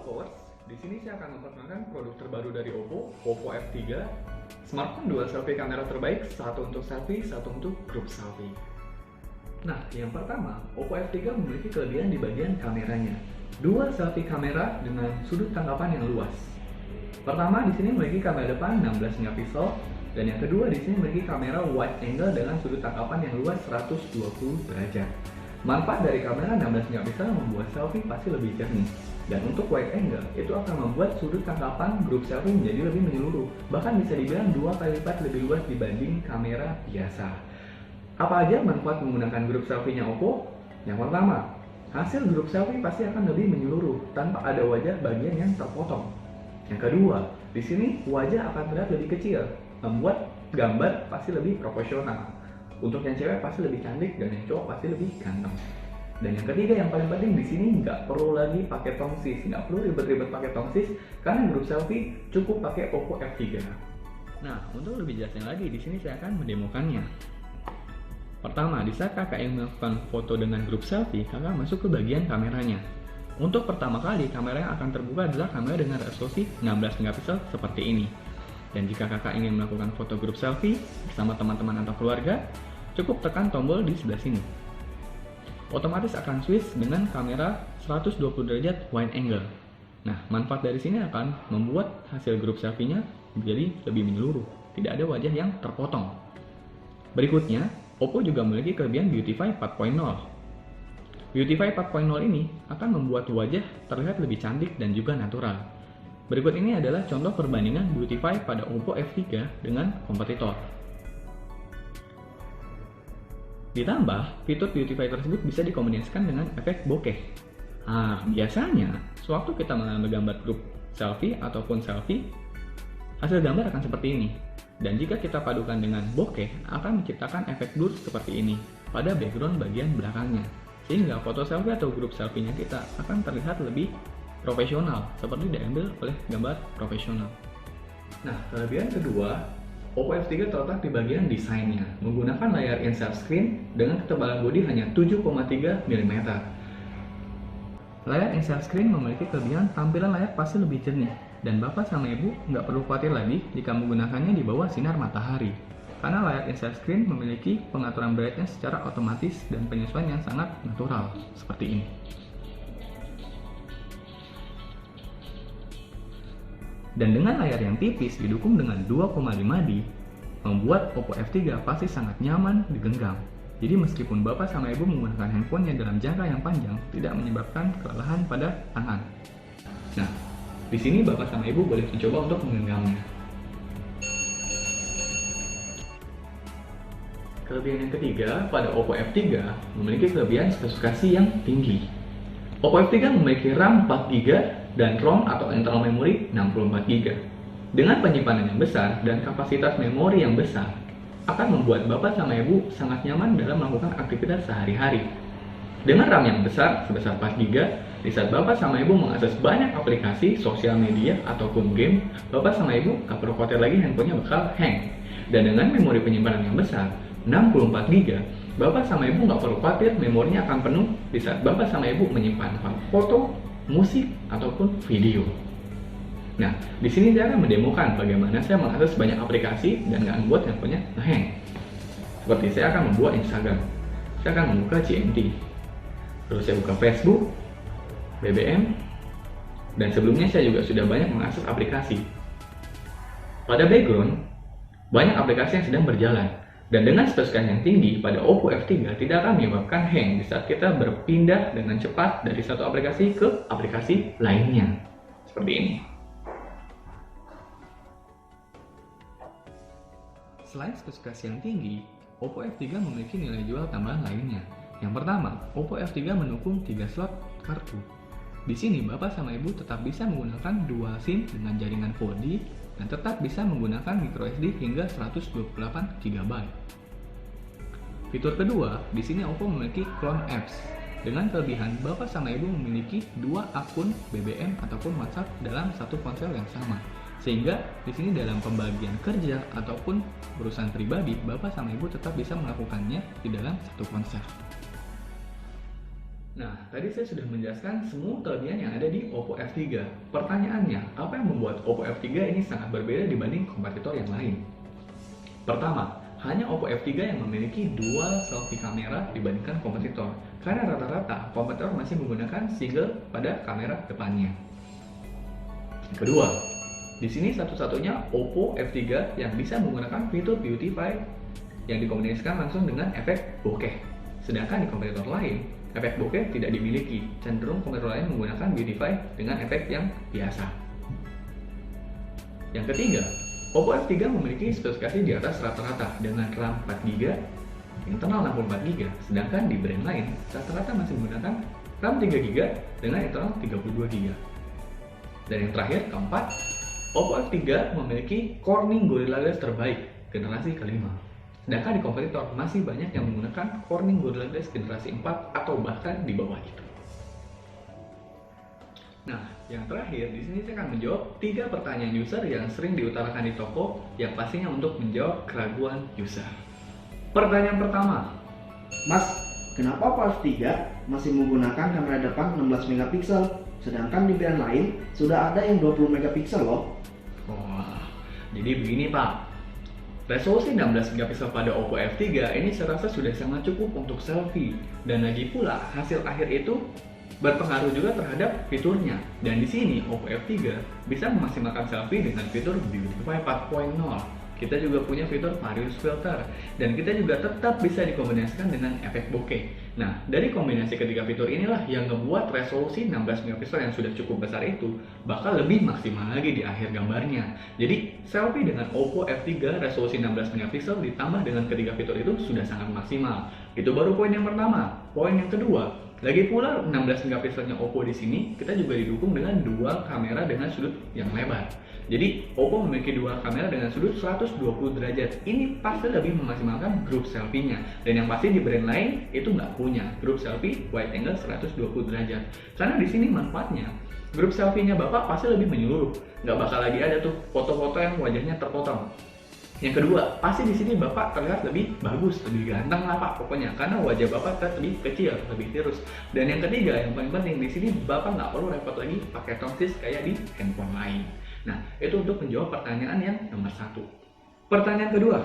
Lovers, di sini saya akan memperkenalkan produk terbaru dari Oppo F3, smartphone dual selfie kamera terbaik, satu untuk selfie, satu untuk group selfie. Nah, yang pertama, Oppo F3 memiliki kelebihan di bagian kameranya. Dual selfie kamera dengan sudut tangkapan yang luas. Pertama, di sini memiliki kamera depan 16 megapiksel, dan yang kedua di sini memiliki kamera wide angle dengan sudut tangkapan yang luas 120 derajat. Manfaat dari kamera 16 megapiksel membuat selfie pasti lebih jernih. Dan untuk wide angle, itu akan membuat sudut tangkapan group selfie menjadi lebih menyeluruh. Bahkan bisa dibilang 2 kali lipat lebih luas dibanding kamera biasa. Apa aja manfaat menggunakan group selfie-nya Oppo? Yang pertama, hasil group selfie pasti akan lebih menyeluruh tanpa ada wajah bagian yang terpotong. Yang kedua, di sini wajah akan terlihat lebih kecil, membuat gambar pasti lebih proporsional. Untuk yang cewek pasti lebih cantik dan yang cowok pasti lebih ganteng. Dan yang ketiga yang paling penting di sini nggak perlu lagi pakai tongsis, nggak perlu ribet-ribet pakai tongsis karena group selfie cukup pakai Oppo F3. Nah, untuk lebih jelasnya lagi di sini saya akan mendemokannya. Pertama, di saat kakak yang melakukan foto dengan group selfie, kakak masuk ke bagian kameranya. Untuk pertama kali, kamera yang akan terbuka adalah kamera dengan resolusi 16 megapiksel seperti ini. Dan jika kakak ingin melakukan foto group selfie bersama teman-teman atau keluarga, cukup tekan tombol di sebelah sini. Otomatis akan switch dengan kamera 120 derajat wide angle. Nah, manfaat dari sini akan membuat hasil group selfie-nya menjadi lebih menyeluruh, tidak ada wajah yang terpotong. Berikutnya, Oppo juga memiliki kelebihan Beautify 4.0. Beautify 4.0 ini akan membuat wajah terlihat lebih cantik dan juga natural. Berikut ini adalah contoh perbandingan Beautify pada Oppo F3 dengan kompetitor. Ditambah, fitur Beautify tersebut bisa dikombinasikan dengan efek bokeh. Nah, biasanya, sewaktu kita mengambil gambar grup selfie ataupun selfie, hasil gambar akan seperti ini. Dan jika kita padukan dengan bokeh, akan menciptakan efek blur seperti ini pada background bagian belakangnya. Sehingga foto selfie atau grup selfie-nya kita akan terlihat lebih profesional, seperti diambil oleh gambar profesional. Nah, kelebihan kedua, Oppo F3 terletak di bagian desainnya, menggunakan layar in-self screen dengan ketebalan bodi hanya 7,3 mm. Layar in-self screen memiliki kelebihan tampilan layar pasti lebih jernih, dan bapak sama ibu nggak perlu khawatir lagi jika menggunakannya di bawah sinar matahari. Karena layar in-self screen memiliki pengaturan brightness secara otomatis dan penyesuaian yang sangat natural, seperti ini. Dan dengan layar yang tipis didukung dengan 2,5D, membuat Oppo F3 pasti sangat nyaman digenggam. Jadi meskipun bapak sama ibu menggunakan handphonenya dalam jangka yang panjang, tidak menyebabkan kelelahan pada tangan. Nah, di sini bapak sama ibu boleh mencoba untuk menggenggamnya. Kelebihan yang ketiga, pada Oppo F3 memiliki kelebihan spesifikasi yang tinggi. Oppo F3 memiliki RAM 4GB dan ROM atau internal memory 64GB. Dengan penyimpanan yang besar dan kapasitas memori yang besar, akan membuat bapak sama ibu sangat nyaman dalam melakukan aktivitas sehari-hari. Dengan RAM yang besar sebesar 4GB, di saat bapak sama ibu mengakses banyak aplikasi, sosial media, ataupun game, bapak sama ibu gak perlu khawatir lagi handphonenya bakal hang. Dan dengan memori penyimpanan yang besar, 64GB, bapak sama ibu nggak perlu khawatir memorinya akan penuh di saat bapak sama ibu menyimpan foto, musik, ataupun video. Nah, di sini saya akan mendemokan bagaimana saya mengakses banyak aplikasi dan nggak membuat handphonenya nge-hang. Seperti saya akan membuat Instagram, saya akan membuka CMT, terus saya buka Facebook, BBM, dan sebelumnya saya juga sudah banyak mengakses aplikasi. Pada background, banyak aplikasi yang sedang berjalan. Dan dengan spesifikasi yang tinggi pada Oppo F3 tidak akan menyebabkan hang di saat kita berpindah dengan cepat dari satu aplikasi ke aplikasi lainnya. Seperti ini. Selain spesifikasi yang tinggi, Oppo F3 memiliki nilai jual tambahan lainnya. Yang pertama, Oppo F3 mendukung 3 slot kartu. Di sini bapak sama ibu tetap bisa menggunakan dual SIM dengan jaringan 4G dan tetap bisa menggunakan microSD hingga 128GB. Fitur kedua, di sini Oppo memiliki clone apps. Dengan kelebihan bapak sama ibu memiliki 2 akun BBM ataupun WhatsApp dalam satu ponsel yang sama. Sehingga di sini dalam pembagian kerja ataupun urusan pribadi, bapak sama ibu tetap bisa melakukannya di dalam satu ponsel. Nah, tadi saya sudah menjelaskan semua kelebihan yang ada di Oppo F3. Pertanyaannya, apa yang membuat Oppo F3 ini sangat berbeda dibanding kompetitor yang lain? Pertama, hanya Oppo F3 yang memiliki dual selfie kamera dibandingkan kompetitor. Karena rata-rata kompetitor masih menggunakan single pada kamera depannya. Kedua, di sini satu-satunya Oppo F3 yang bisa menggunakan fitur Beautify yang dikombinasikan langsung dengan efek bokeh. Sedangkan di kompetitor lain, efek bokeh tidak dimiliki, cenderung kompetitor lain menggunakan Beautify dengan efek yang biasa. Yang ketiga, Oppo F3 memiliki spesifikasi di atas rata-rata dengan RAM 4GB, internal 64GB, sedangkan di brand lain rata-rata masih menggunakan RAM 3GB dengan internal 32GB. Dan yang terakhir, keempat, Oppo F3 memiliki Corning Gorilla Glass terbaik generasi kelima. Sedangkan di kompetitor masih banyak yang menggunakan Corning Gorilla Glass generasi 4 atau bahkan di bawah itu. Nah, yang terakhir di sini saya akan menjawab 3 pertanyaan user yang sering diutarakan di toko yang pastinya untuk menjawab keraguan user. Pertanyaan pertama, Mas, kenapa Oppo F3 masih menggunakan kamera depan 16 megapiksel, sedangkan di brand lain sudah ada yang 20 megapiksel loh? wah, jadi begini Pak. Resolusi 16 megapiksel pada Oppo F3 ini saya rasa sudah sangat cukup untuk selfie, dan lagi pula hasil akhir itu berpengaruh juga terhadap fiturnya. Dan di sini Oppo F3 bisa memaksimalkan selfie dengan fitur Beautify 4.0. Kita juga punya fitur Various Filter, dan kita juga tetap bisa dikombinasikan dengan efek bokeh. Nah, dari kombinasi ketiga fitur inilah yang membuat resolusi 16 megapiksel yang sudah cukup besar itu bakal lebih maksimal lagi di akhir gambarnya. Jadi, selfie dengan Oppo F3 resolusi 16 megapiksel ditambah dengan ketiga fitur itu sudah sangat maksimal. Itu baru poin yang pertama. Poin yang kedua, lagi pula 16 megapikselnya Oppo di sini kita juga didukung dengan dual kamera dengan sudut yang lebar. Jadi Oppo memiliki dual kamera dengan sudut 120 derajat. Ini pasti lebih memaksimalkan group selfie-nya. Dan yang pasti di brand lain itu nggak punya group selfie wide angle 120 derajat. Karena di sini manfaatnya group selfie-nya Bapak pasti lebih menyeluruh. Nggak bakal lagi ada tuh foto-foto yang wajahnya terpotong. Yang kedua, pasti di sini Bapak terlihat lebih bagus, lebih ganteng lah Pak pokoknya, karena wajah Bapak terlihat lebih kecil, lebih tirus. Dan yang ketiga, yang paling penting di sini Bapak nggak perlu repot lagi pakai tongsis kayak di handphone lain. Nah, itu untuk menjawab pertanyaan yang nomor 1. Pertanyaan kedua,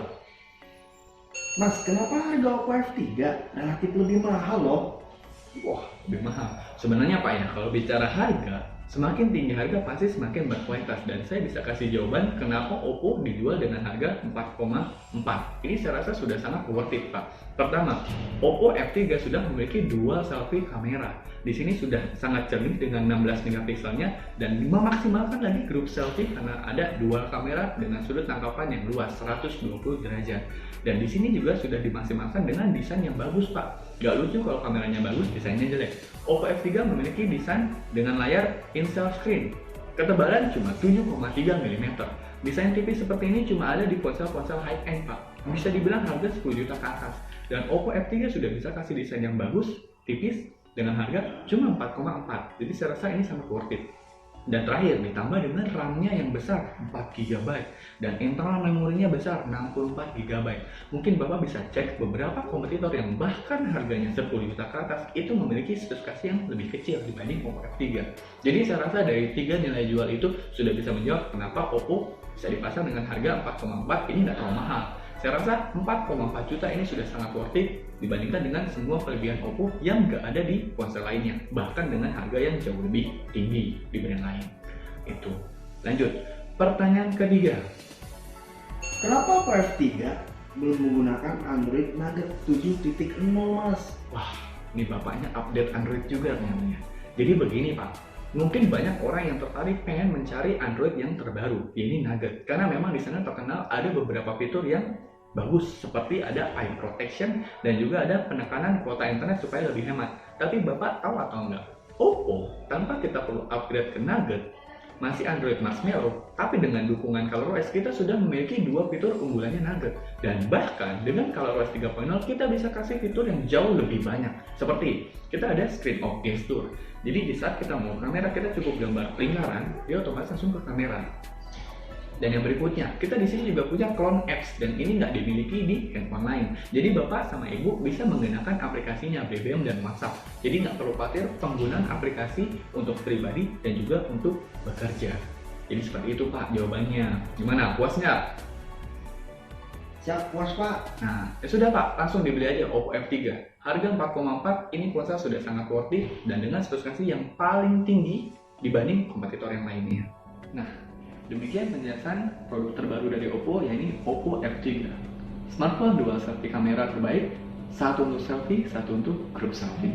Mas, kenapa harga Oppo F3 relatif lebih mahal loh? wah, lebih mahal. Sebenarnya Pak ya, kalau bicara harga, semakin tinggi harga pasti semakin berkualitas, dan saya bisa kasih jawaban kenapa Oppo dijual dengan harga 4,4. Ini saya rasa sudah sangat worth it Pak. Pertama, Oppo F3 sudah memiliki dual selfie kamera. Di sini sudah sangat cernih dengan 16 megapikselnya dan memaksimalkan lagi group selfie karena ada dual kamera dengan sudut tangkapan yang luas 120 derajat. Dan di sini juga sudah dimaksimalkan dengan desain yang bagus Pak. Gak lucu kalau kameranya bagus, desainnya jelek. Oppo F3 memiliki desain dengan layar in-cell screen. Ketebalan cuma 7,3 mm. Desain tipis seperti ini cuma ada di ponsel-ponsel high-end Pak. Bisa dibilang harga 10 juta ke atas. Dan Oppo F3 sudah bisa kasih desain yang bagus, tipis, dengan harga cuma 4,4. Jadi saya rasa ini sangat worth it. Dan terakhir, ditambah dengan RAM-nya yang besar 4GB dan internal memorinya besar 64GB. Mungkin Bapak bisa cek beberapa kompetitor yang bahkan harganya 10 juta ke atas itu memiliki spesifikasi yang lebih kecil dibanding Oppo F3. Jadi saya rasa dari 3 nilai jual itu sudah bisa menjawab kenapa Oppo bisa dipasang dengan harga 4,4 ini nggak terlalu mahal. Saya rasa 4,4 juta ini sudah sangat worth it dibandingkan dengan semua kelebihan Oppo yang nggak ada di ponsel lainnya, bahkan dengan harga yang jauh lebih tinggi di brand lain. Itu. Lanjut, pertanyaan ketiga. Kenapa Oppo F3 belum menggunakan Android Nougat 7.0 Mas? Wah, ini bapaknya update Android juga ternyata. Jadi begini Pak, mungkin banyak orang yang tertarik pengen mencari Android yang terbaru, ini Nougat, karena memang di sana terkenal ada beberapa fitur yang bagus, seperti ada eye protection dan juga ada penekanan kuota internet supaya lebih hemat. Tapi Bapak tahu atau enggak, Oppo tanpa kita perlu upgrade ke Nougat masih Android Marshmallow, tapi dengan dukungan ColorOS kita sudah memiliki dua fitur unggulannya Nougat. Dan bahkan dengan ColorOS 3.0 kita bisa kasih fitur yang jauh lebih banyak. Seperti kita ada screen of gesture. Jadi di saat kita mau kamera kita cukup gambar lingkaran, dia otomatis langsung ke kamera. Dan yang berikutnya, kita di sini juga punya clone apps dan ini nggak dimiliki di handphone lain. Jadi bapak sama ibu bisa menggunakan aplikasinya BBM dan WhatsApp. Jadi nggak perlu khawatir penggunaan aplikasi untuk pribadi dan juga untuk bekerja. Jadi seperti itu Pak jawabannya. Gimana? Puas nggak? Siap, puas Pak. Nah, ya sudah Pak, langsung dibeli aja Oppo F3. Harga 4,4 ini ponsel sudah sangat worth it dan dengan spesifikasi yang paling tinggi dibanding kompetitor yang lainnya. Nah, demikian penjelasan produk terbaru dari Oppo, yaitu Oppo F3. Smartphone dual selfie kamera terbaik, satu untuk selfie, satu untuk group selfie.